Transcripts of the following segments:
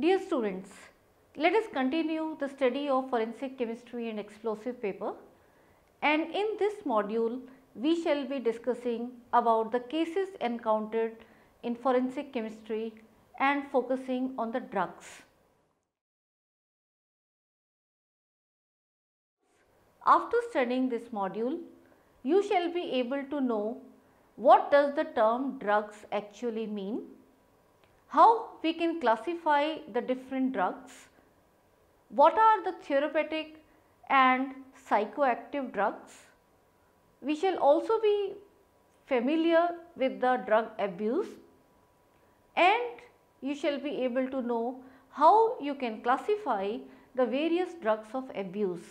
Dear students, let us continue the study of forensic chemistry and explosive paper, and in this module we shall be discussing about the cases encountered in forensic chemistry and focusing on the drugs. After studying this module, you shall be able to know what does the term drugs actually mean, how we can classify the different drugs, what are the therapeutic and psychoactive drugs. We shall also be familiar with the drug abuse, and you shall be able to know how you can classify the various drugs of abuse.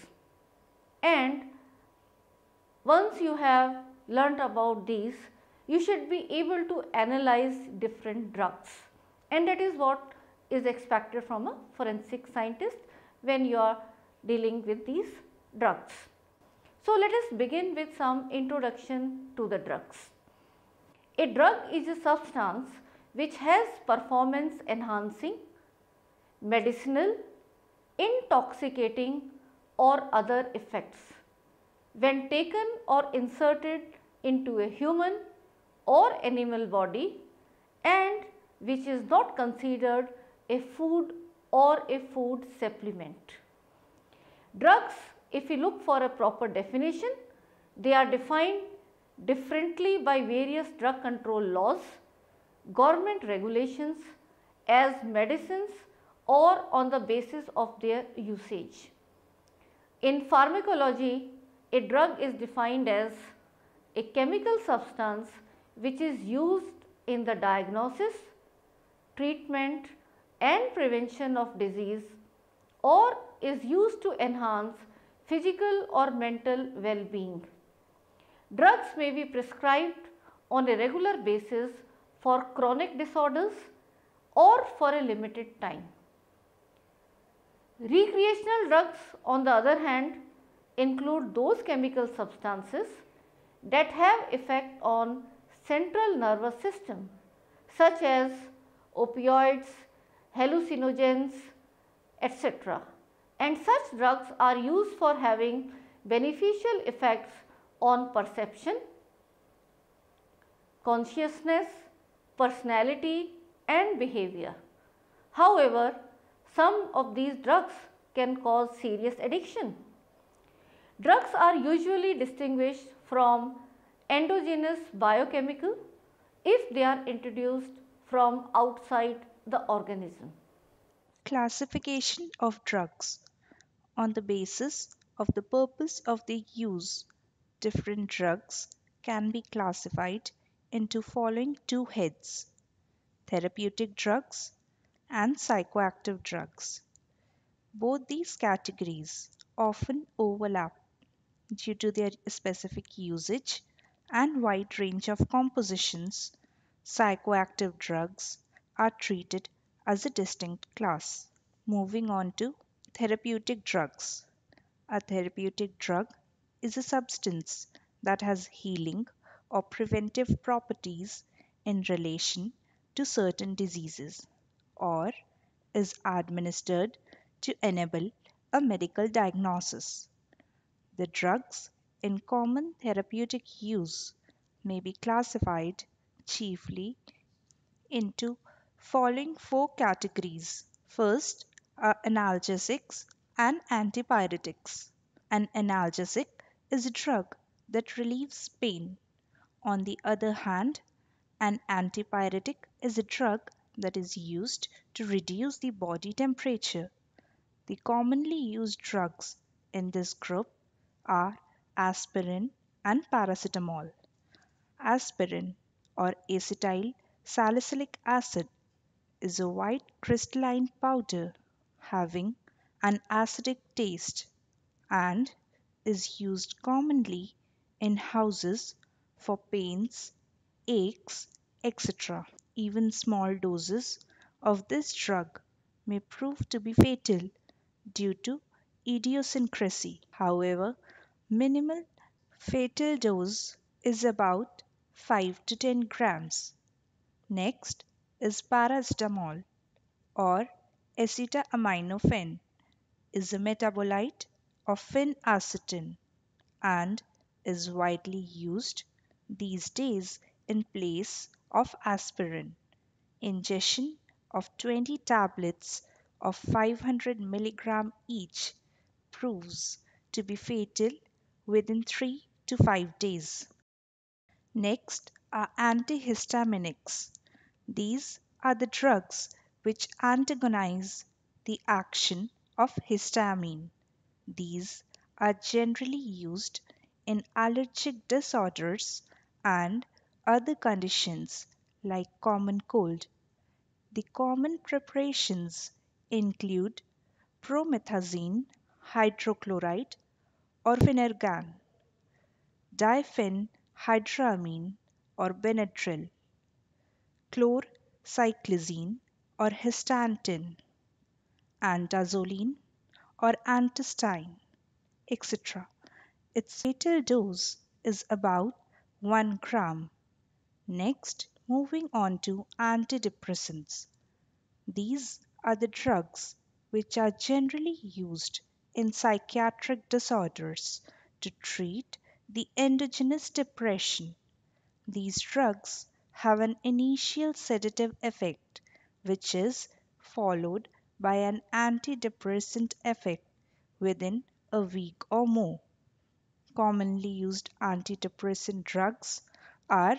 And once you have learnt about these, you should be able to analyze different drugs, and that is what is expected from a forensic scientist when you are dealing with these drugs. So, let us begin with some introduction to the drugs. A drug is a substance which has performance enhancing, medicinal, intoxicating or other effects when taken or inserted into a human or animal body, and which is not considered a food or a food supplement. Drugs, if we look for a proper definition, they are defined differently by various drug control laws, government regulations, as medicines or on the basis of their usage. In pharmacology, a drug is defined as a chemical substance which is used in the diagnosis, treatment and prevention of disease, or is used to enhance physical or mental well-being. Drugs may be prescribed on a regular basis for chronic disorders or for a limited time. Recreational drugs, on the other hand, include those chemical substances that have effect on central nervous system, such as opioids, hallucinogens, etc. And such drugs are used for having beneficial effects on perception, consciousness, personality and behavior. However, some of these drugs can cause serious addiction. Drugs are usually distinguished from endogenous biochemical if they are introduced from outside the organism. Classification of drugs. On the basis of the purpose of their use, different drugs can be classified into following two heads: therapeutic drugs and psychoactive drugs. Both these categories often overlap due to their specific usage and wide range of compositions. Psychoactive drugs are treated as a distinct class. Moving on to therapeutic drugs. A therapeutic drug is a substance that has healing or preventive properties in relation to certain diseases, or is administered to enable a medical diagnosis. The drugs in common therapeutic use may be classified chiefly into following four categories. First are analgesics and antipyretics. An analgesic is a drug that relieves pain. On the other hand, an antipyretic is a drug that is used to reduce the body temperature. The commonly used drugs in this group are aspirin and paracetamol. Aspirin, or acetyl salicylic acid, is a white crystalline powder having an acidic taste and is used commonly in houses for pains, aches, etc. Even small doses of this drug may prove to be fatal due to idiosyncrasy. However, minimal fatal dose is about 5 to 10 grams. Next is paracetamol, or acetaminophen is a metabolite of phenacetin and is widely used these days in place of aspirin. Ingestion of 20 tablets of 500 mg each proves to be fatal within 3 to 5 days. Next are antihistaminics. These are the drugs which antagonize the action of histamine. These are generally used in allergic disorders and other conditions like common cold. The common preparations include promethazine hydrochloride or Phenergan, diphenhydramine or Benadryl, chlorcyclizine or Hystantin, antazoline or antistine, etc. Its fatal dose is about 1 gram. Next, moving on to antidepressants. These are the drugs which are generally used in psychiatric disorders to treat the endogenous depression. These drugs have an initial sedative effect, which is followed by an antidepressant effect within a week or more. Commonly used antidepressant drugs are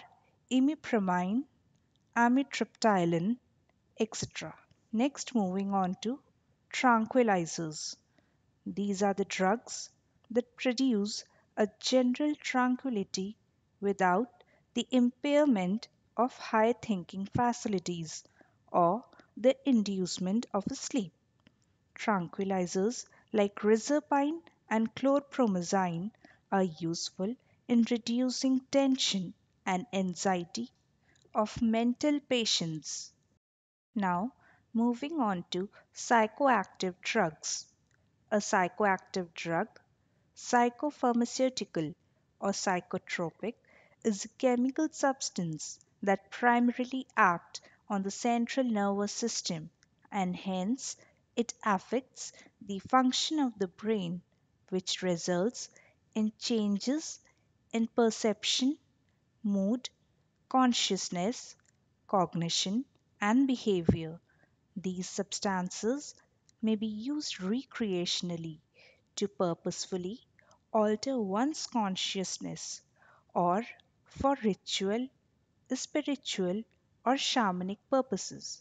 imipramine, amitriptyline, etc. Next, moving on to tranquilizers. These are the drugs that produce a general tranquility without the impairment of high thinking facilities or the inducement of sleep. Tranquilizers like reserpine and chlorpromazine are useful in reducing tension and anxiety of mental patients. Now, moving on to psychoactive drugs. A psychoactive drug, psychopharmaceutical, or psychotropic is a chemical substance that primarily acts on the central nervous system and hence it affects the function of the brain, which results in changes in perception, mood, consciousness, cognition, and behavior. These substances may be used recreationally to purposefully alter one's consciousness or for ritual, spiritual, or shamanic purposes.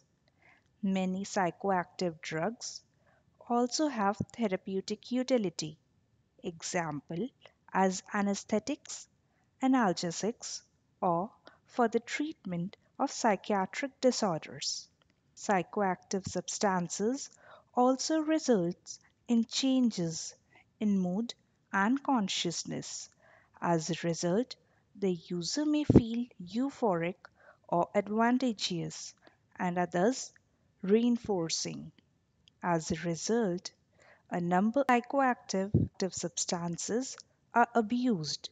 Many psychoactive drugs also have therapeutic utility, example as anesthetics, analgesics, or for the treatment of psychiatric disorders. Psychoactive substances also result in changes in mood and consciousness. As a result, the user may feel euphoric or advantageous and others reinforcing. As a result, a number of psychoactive substances are abused,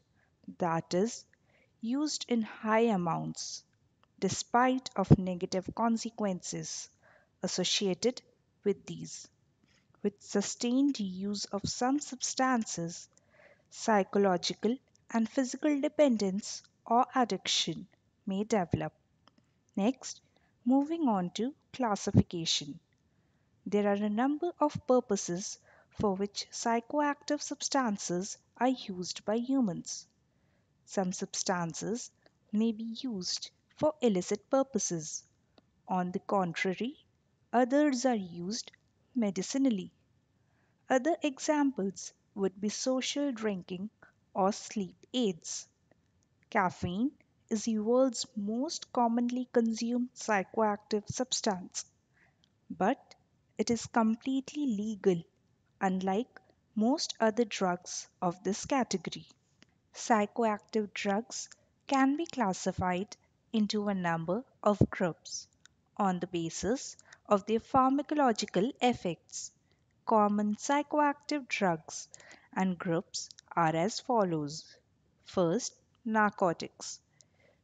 that is, used in high amounts, despite of negative consequences associated with these. With sustained use of some substances, psychological and physical dependence or addiction may develop. Next, moving on to classification. There are a number of purposes for which psychoactive substances are used by humans. Some substances may be used for illicit purposes. On the contrary, others are used medicinally. Other examples would be social drinking or sleep aids. Caffeine is the world's most commonly consumed psychoactive substance, but it is completely legal, unlike most other drugs of this category. Psychoactive drugs can be classified into a number of groups on the basis of their pharmacological effects. Common psychoactive drugs and groups are as follows. First, narcotics.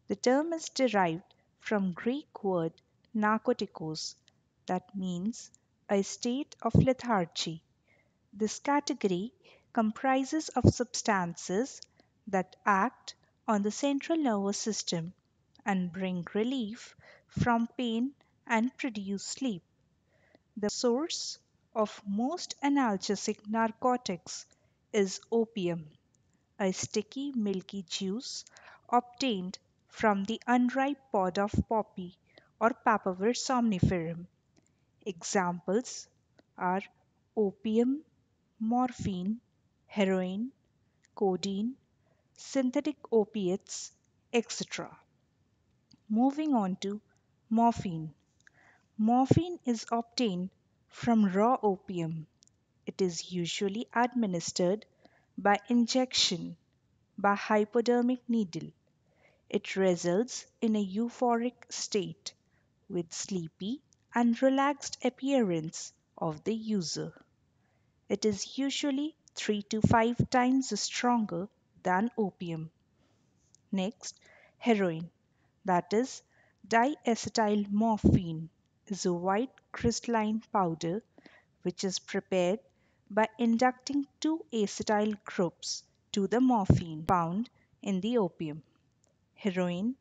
The term is derived from Greek word narkotikos that means a state of lethargy. This category comprises of substances that act on the central nervous system and bring relief from pain and produce sleep. The source of most analgesic narcotics is opium, a sticky milky juice obtained from the unripe pod of poppy or Papaver somniferum. Examples are opium, morphine, heroin, codeine, synthetic opiates, etc. Moving on to morphine. Morphine is obtained from raw opium. It is usually administered by injection by hypodermic needle. It results in a euphoric state with sleepy and relaxed appearance of the user. It is usually 3 to 5 times stronger than opium. Next, heroin, that is diacetylmorphine, is a white crystalline powder which is prepared by inducting two acetyl groups to the morphine found in the opium. Heroin,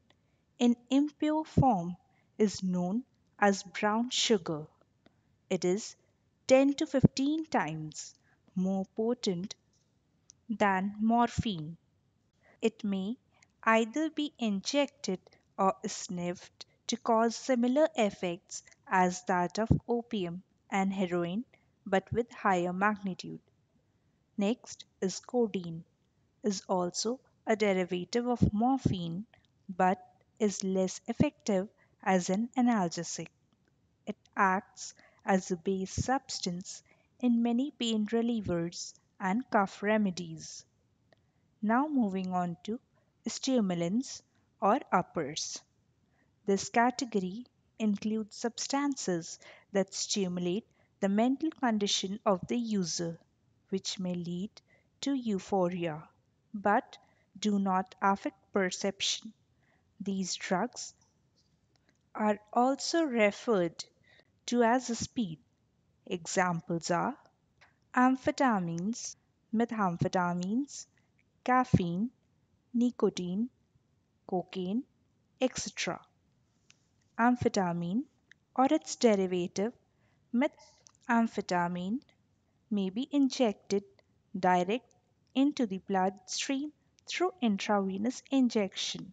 in impure form, is known as brown sugar. It is 10 to 15 times more potent than morphine. It may either be injected or sniffed to cause similar effects as that of opium and heroin, but with higher magnitude. Next is codeine, is also a derivative of morphine but is less effective as an analgesic. It acts as a base substance in many pain relievers and cough remedies. Now moving on to stimulants or uppers. This category includes substances that stimulate the mental condition of the user, which may lead to euphoria, but do not affect perception. These drugs are also referred to as speed. Examples are amphetamines, methamphetamines, caffeine, nicotine, cocaine, etc. Amphetamine or its derivative methamphetamine may be injected direct into the bloodstream through intravenous injection.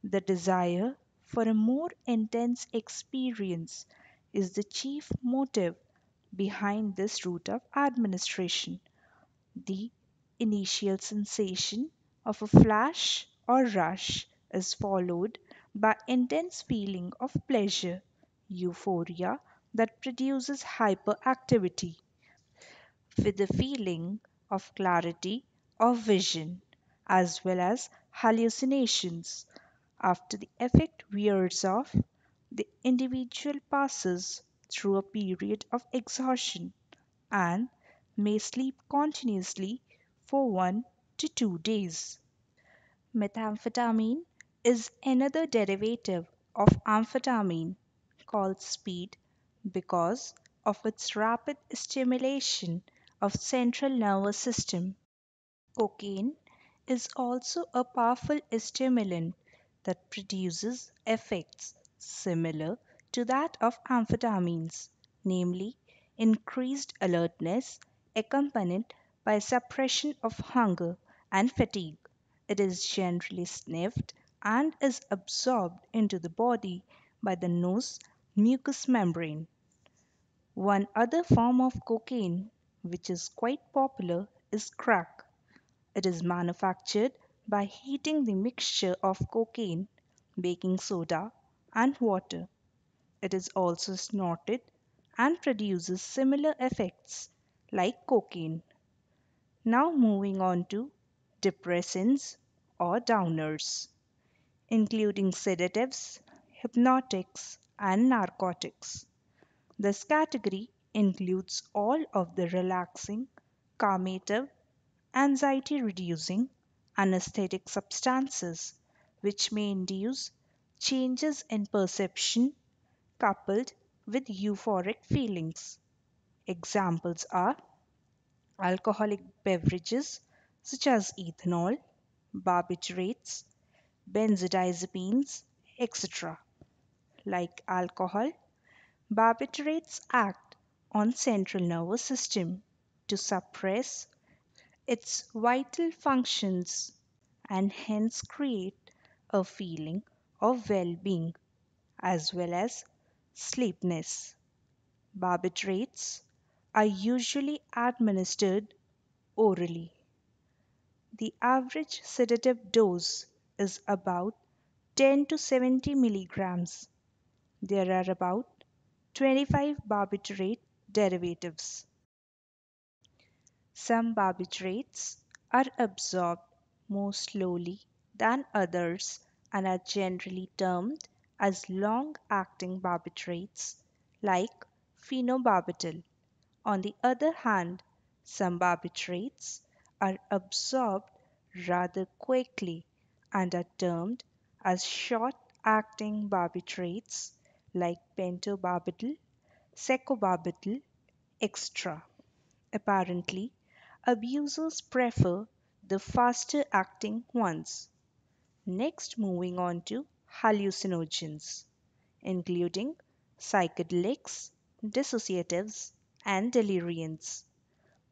The desire for a more intense experience is the chief motive behind this route of administration. The initial sensation of a flash or rush is followed by intense feeling of pleasure, euphoria that produces hyperactivity with the feeling of clarity of vision as well as hallucinations. After the effect wears off, the individual passes through a period of exhaustion and may sleep continuously for 1 to 2 days. Methamphetamine is another derivative of amphetamine called speed because of its rapid stimulation of central nervous system. Cocaine is also a powerful stimulant that produces effects similar to that of amphetamines, namely increased alertness accompanied by suppression of hunger and fatigue. It is generally sniffed and is absorbed into the body by the nose mucous membrane. One other form of cocaine, which is quite popular, is crack. It is manufactured by heating the mixture of cocaine, baking soda, and water. It is also snorted and produces similar effects like cocaine. Now moving on to depressants or downers, including sedatives, hypnotics, and narcotics. This category includes all of the relaxing, calmative, anxiety reducing, anesthetic substances which may induce changes in perception coupled with euphoric feelings. Examples are alcoholic beverages such as ethanol, barbiturates, benzodiazepines, etc. Like alcohol, barbiturates act on central nervous system to suppress its vital functions and hence create a feeling of well-being as well as sleepiness. Barbiturates are usually administered orally. The average sedative dose is about 10 to 70 milligrams. There are about 25 barbiturate derivatives. Some barbiturates are absorbed more slowly than others and are generally termed as long-acting barbiturates like phenobarbital. On the other hand, some barbiturates are absorbed rather quickly and are termed as short-acting barbiturates like pentobarbital, secobarbital, etc. Apparently, abusers prefer the faster acting ones. Next, moving on to hallucinogens, including psychedelics, dissociatives, and deliriants.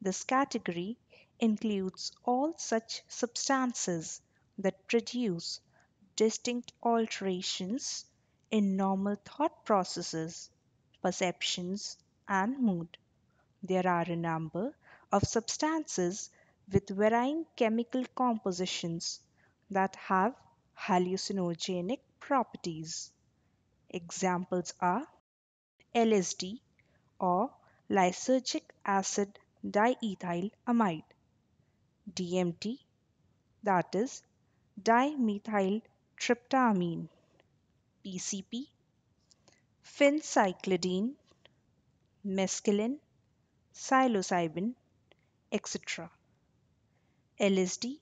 This category includes all such substances that produce distinct alterations in normal thought processes, perceptions, and mood. There are a number of substances with varying chemical compositions that have hallucinogenic properties. Examples are LSD or lysergic acid diethylamide, DMT, that is dimethyltryptamine, PCP, phencyclidine, mescaline, psilocybin, etc. LSD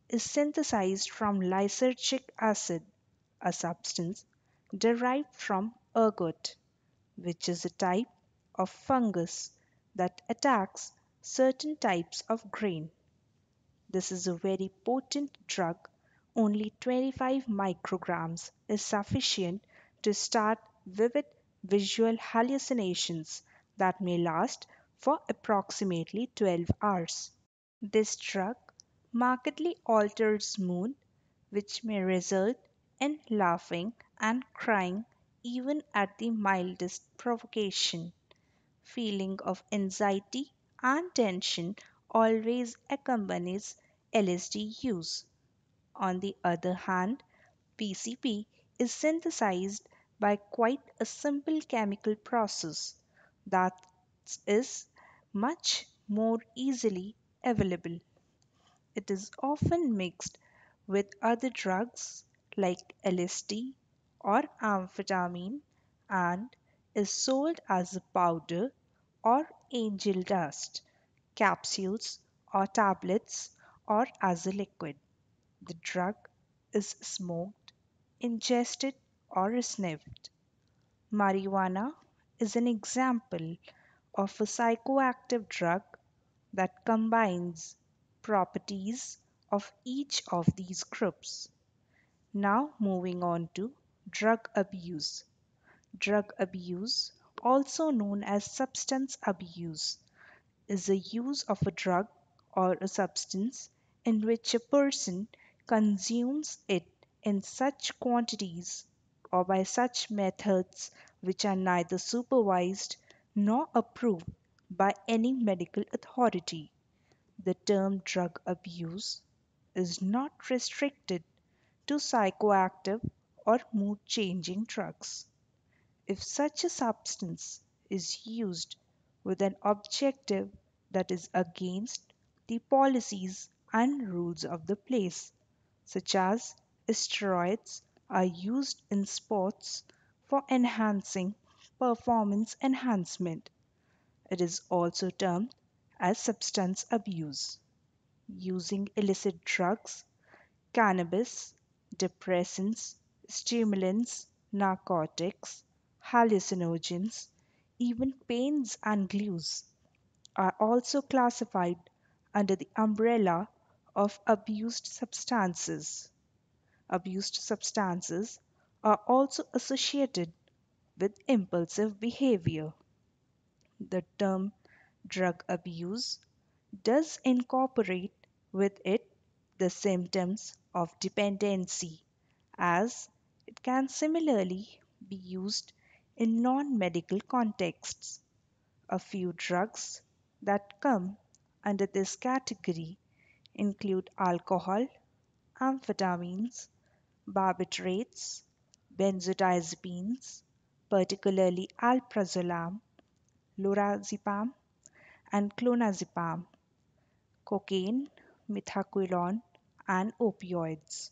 is synthesized from lysergic acid, a substance derived from ergot, which is a type of fungus that attacks certain types of grain. This is a very potent drug. Only 25 micrograms is sufficient to start vivid visual hallucinations that may last for approximately 12 hours. This drug markedly alters mood, which may result in laughing and crying even at the mildest provocation. Feeling of anxiety and tension always accompanies LSD use. On the other hand, PCP is synthesized by quite a simple chemical process that is much more easily available. It is often mixed with other drugs like LSD or amphetamine and is sold as a powder or angel dust, capsules or tablets, or as a liquid. The drug is smoked, ingested, or sniffed. Marijuana is an example of a psychoactive drug that combines properties of each of these groups. Now, moving on to drug abuse. Drug abuse, also known as substance abuse, is the use of a drug or a substance in which a person consumes it in such quantities or by such methods which are neither supervised nor approved by any medical authority. The term drug abuse is not restricted to psychoactive or mood changing drugs. If such a substance is used with an objective that is against the policies and rules of the place, such as steroids are used in sports for enhancing performance enhancement, it is also termed as substance abuse. Using illicit drugs, cannabis, depressants, stimulants, narcotics, hallucinogens, even paints and glues. are also classified under the umbrella of abused substances. Abused substances are also associated with impulsive behavior. The term drug abuse does incorporate with it the symptoms of dependency, as it can similarly be used in non medical contexts. A few drugs that come under this category include alcohol, amphetamines, barbiturates, benzodiazepines, particularly alprazolam, lorazepam, and clonazepam, cocaine, methaqualone, and opioids.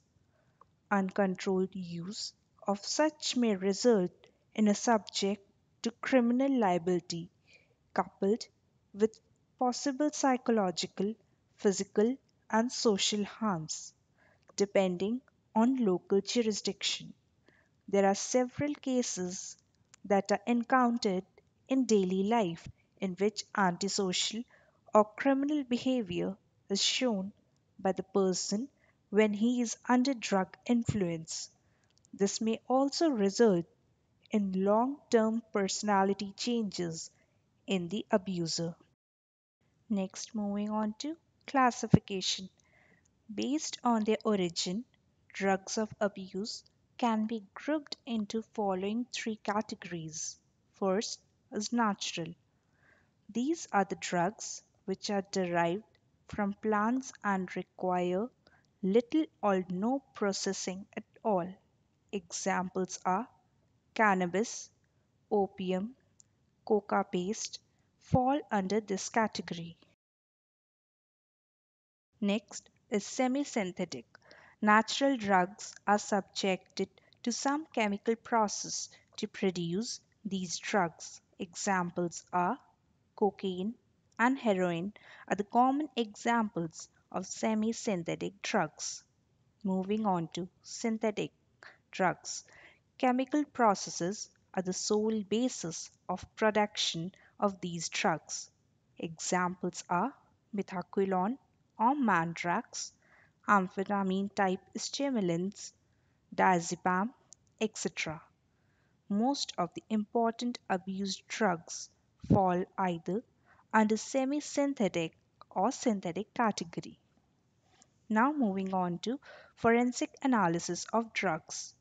Uncontrolled use of such may result in a subject to criminal liability coupled with possible psychological, physical, and social harms, depending on local jurisdiction. There are several cases that are encountered in daily life in which antisocial or criminal behavior is shown by the person when he is under drug influence. This may also result in long term personality changes in the abuser. Next, moving on to classification. Based on their origin, drugs of abuse can be grouped into following three categories. First is natural. These are the drugs which are derived from plants and require little or no processing at all. Examples are cannabis, opium, coca paste fall under this category. Next is semi-synthetic. Natural drugs are subjected to some chemical process to produce these drugs. Examples are cocaine and heroin are the common examples of semi-synthetic drugs. Moving on to synthetic drugs. Chemical processes are the sole basis of production of these drugs. Examples are methaqualone or mandrax, amphetamine type stimulants, diazepam, etc. Most of the important abused drugs fall either under semi synthetic or synthetic category. Now, moving on to forensic analysis of drugs.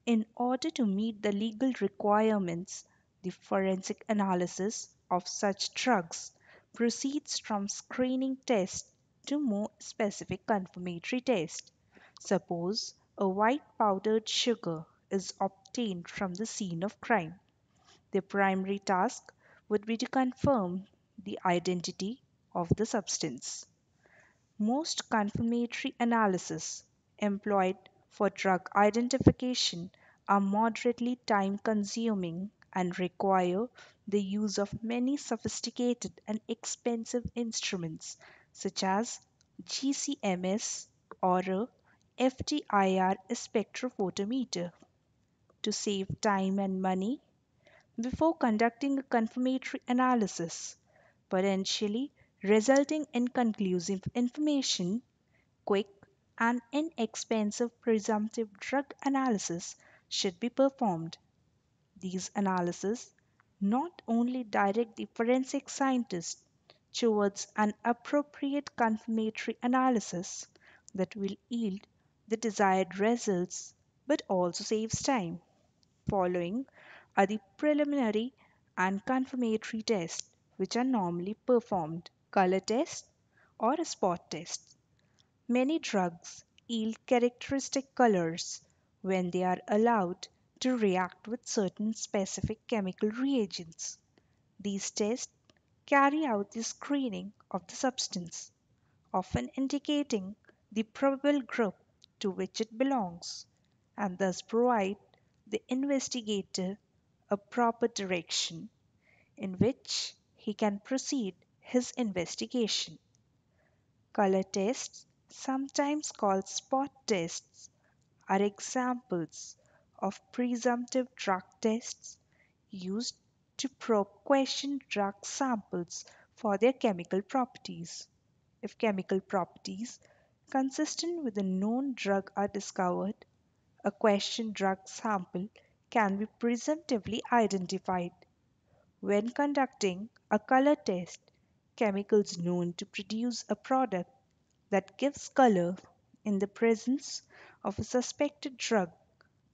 In order to meet the legal requirements, the forensic analysis of such drugs proceeds from screening tests to more specific confirmatory tests. Suppose a white powdered sugar is obtained from the scene of crime. The primary task would be to confirm the identity of the substance. Most confirmatory analyses employed for drug identification are moderately time consuming and require the use of many sophisticated and expensive instruments such as GCMS or a FTIR spectrophotometer. To save time and money, before conducting a confirmatory analysis, potentially resulting in conclusive information, quick and inexpensive presumptive drug analysis should be performed. These analyses not only direct the forensic scientist towards an appropriate confirmatory analysis that will yield the desired results, but also saves time. Following are the preliminary and confirmatory tests which are normally performed: color test or a spot test. Many drugs yield characteristic colors when they are allowed to react with certain specific chemical reagents. These tests carry out the screening of the substance, often indicating the probable group to which it belongs, and thus provide the investigator a proper direction in which he can proceed his investigation. Color tests, sometimes called spot tests, are examples of presumptive drug tests used to probe question drug samples for their chemical properties. If chemical properties consistent with a known drug are discovered, a question drug sample can be presumptively identified. When conducting a color test, chemicals known to produce a product that gives color in the presence of a suspected drug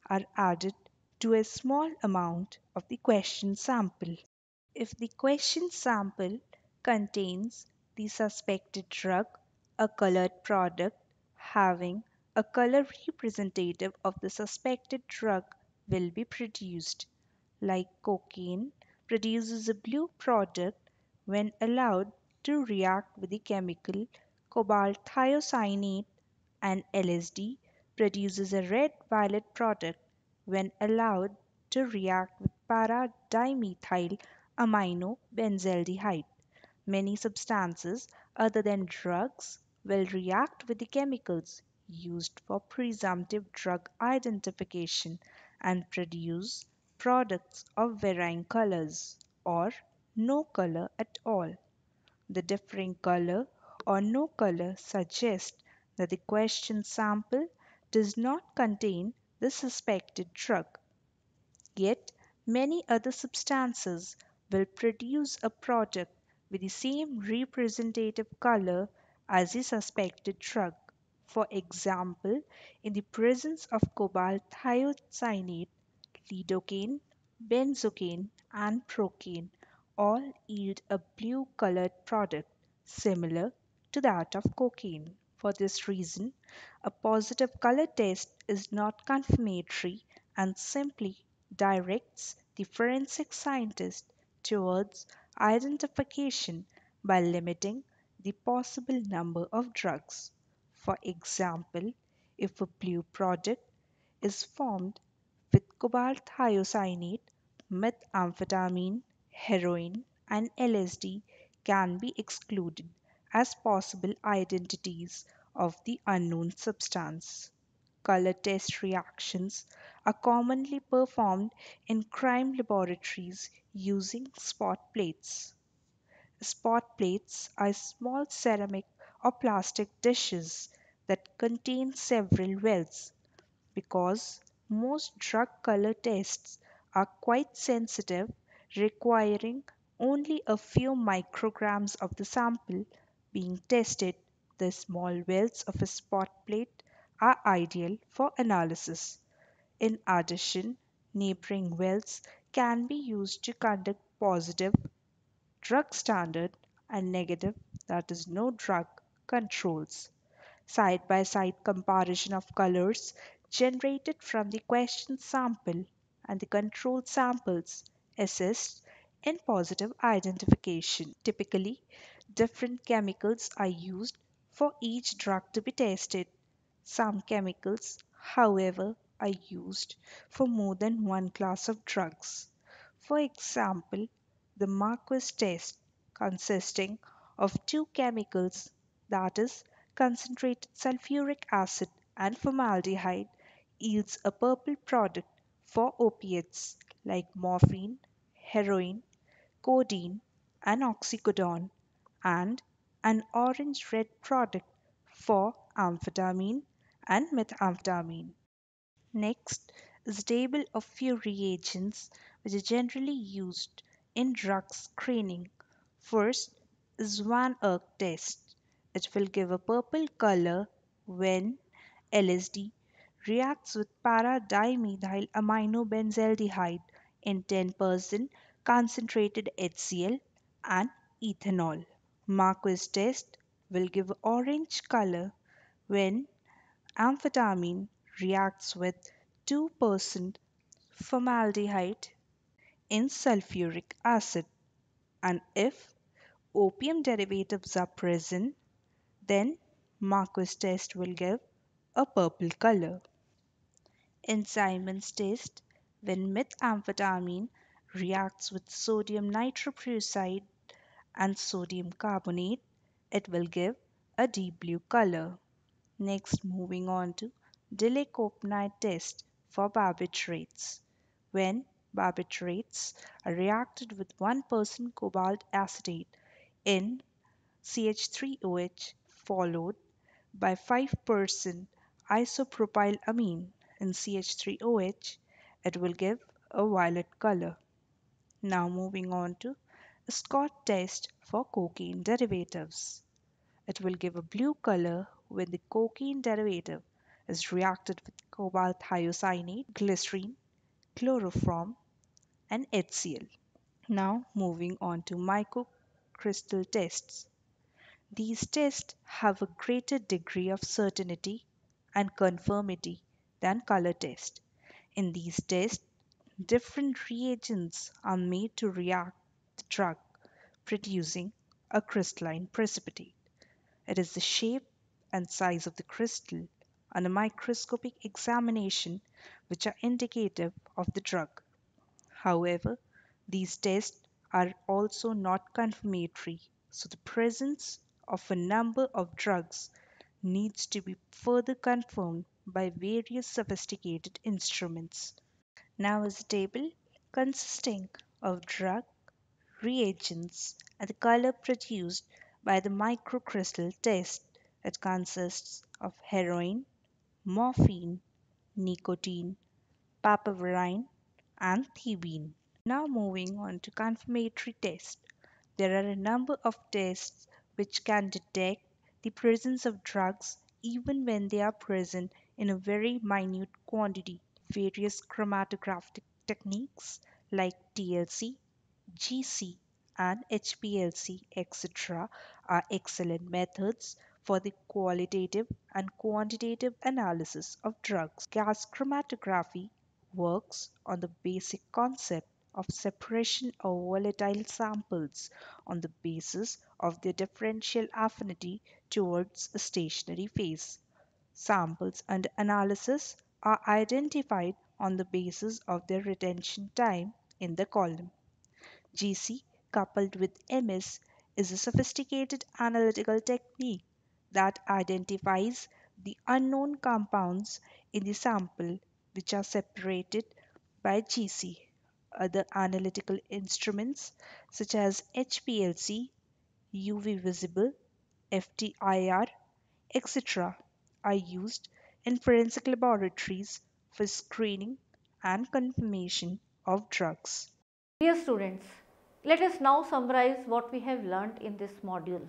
are added to a small amount of the question sample. If the question sample contains the suspected drug, a colored product having a color representative of the suspected drug will be produced. Like cocaine produces a blue product when allowed to react with the chemical cobalt thiocyanate, and LSD produces a red-violet product when allowed to react with para-dimethyl amino benzaldehyde. Many substances other than drugs will react with the chemicals used for presumptive drug identification and produce products of varying colors or no color at all. The differing color or no color suggests that the question sample does not contain the suspected drug. Yet, many other substances will produce a product with the same representative color as the suspected drug. For example, in the presence of cobalt thiocyanate, lidocaine, benzocaine, and procaine all yield a blue colored product similar to that of cocaine. For this reason, a positive color test is not confirmatory and simply directs the forensic scientist towards identification by limiting the possible number of drugs. For example, if a blue product is formed with cobalt thiocyanate, methamphetamine, heroin, and LSD can be excluded as possible identities of the unknown substance. Color test reactions are commonly performed in crime laboratories using spot plates. Spot plates are small ceramic or plastic dishes that contain several wells. Because most drug color tests are quite sensitive, requiring only a few micrograms of the sample being tested, the small wells of a spot plate are ideal for analysis. In addition, neighboring wells can be used to conduct positive drug standard and negative, that is no drug, controls. Side-by-side comparison of colors generated from the question sample and the control samples assists in positive identification. Typically, different chemicals are used for each drug to be tested. Some chemicals, however, are used for more than one class of drugs. For example, the Marquis test, consisting of two chemicals, that is, concentrated sulfuric acid and formaldehyde, yields a purple product for opiates like morphine, heroin, codeine, and oxycodone, and an orange-red product for amphetamine and methamphetamine. Next is a table of few reagents which are generally used in drug screening. First is Van Eyck test. It will give a purple color when LSD reacts with para-dimethyl aminobenzaldehyde in 10% concentrated HCl and ethanol. Marquis test will give orange color when amphetamine reacts with 2% formaldehyde in sulfuric acid, and if opium derivatives are present, then Marquis test will give a purple color. In Simon's test, when methamphetamine reacts with sodium nitroprusside and sodium carbonate, it will give a deep blue color. Next, moving on to Delacopenide test for barbiturates. When barbiturates are reacted with 1% cobalt acetate in CH3OH followed by 5% isopropylamine in CH3OH, it will give a violet color. Now moving on to a Scott test for cocaine derivatives. It will give a blue color when the cocaine derivative is reacted with cobalt thiocyanate, glycerine, chloroform, and HCl. Now moving on to microcrystal tests. These tests have a greater degree of certainty and conformity than color tests. In these tests, different reagents are made to react the drug, producing a crystalline precipitate. It is the shape and size of the crystal on a microscopic examination which are indicative of the drug. However, these tests are also not confirmatory, so the presence of a number of drugs needs to be further confirmed by various sophisticated instruments. Now is a table consisting of drug, reagents, and the color produced by the microcrystal test. It consists of heroin, morphine, nicotine, papaverine, and theanine. Now moving on to confirmatory tests. There are a number of tests which can detect the presence of drugs even when they are present in a very minute quantity. Various chromatographic techniques like TLC, GC, and HPLC, etc., are excellent methods for the qualitative and quantitative analysis of drugs. Gas chromatography works on the basic concept of separation of volatile samples on the basis of their differential affinity towards a stationary phase. Samples under analysis are identified on the basis of their retention time in the column. GC coupled with MS is a sophisticated analytical technique that identifies the unknown compounds in the sample which are separated by GC. Other analytical instruments such as HPLC, UV visible, FTIR, etc., are used in forensic laboratories for screening and confirmation of drugs. Dear students, let us now summarize what we have learnt in this module.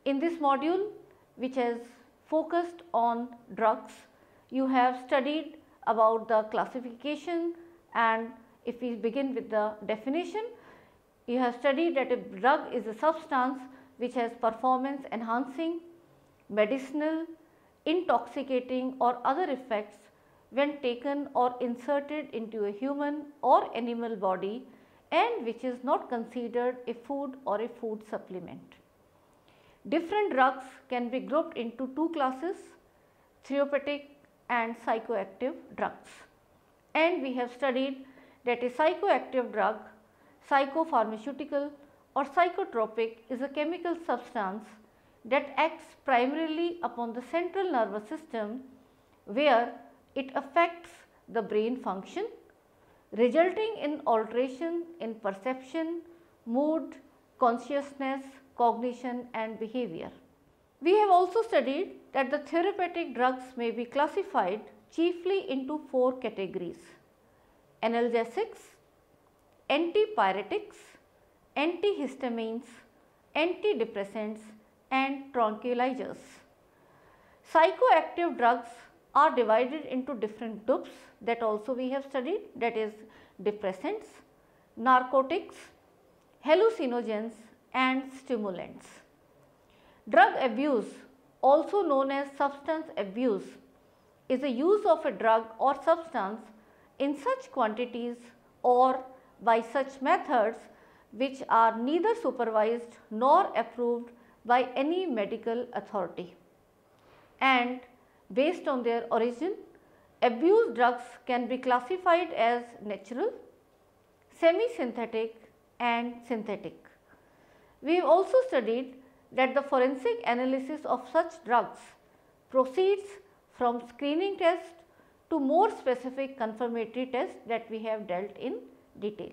In this module, which has focused on drugs, you have studied about the classification, and if we begin with the definition, you have studied that a drug is a substance which has performance enhancing, medicinal, intoxicating or other effects when taken or inserted into a human or animal body, and which is not considered a food or a food supplement. Different drugs can be grouped into two classes, therapeutic and psychoactive drugs. And we have studied that a psychoactive drug, psychopharmaceutical or psychotropic, is a chemical substance that acts primarily upon the central nervous system, where it affects the brain function, resulting in alteration in perception, mood, consciousness, cognition and behavior. We have also studied that the therapeutic drugs may be classified chiefly into four categories: analgesics, antipyretics, antihistamines, antidepressants and tranquilizers. Psychoactive drugs are divided into different groups that also we have studied, that is depressants, narcotics, hallucinogens and stimulants. Drug abuse, also known as substance abuse, is the use of a drug or substance in such quantities or by such methods which are neither supervised nor approved by any medical authority. And based on their origin, abused drugs can be classified as natural, semi-synthetic and synthetic. We have also studied that the forensic analysis of such drugs proceeds from screening tests to more specific confirmatory tests that we have dealt in detail.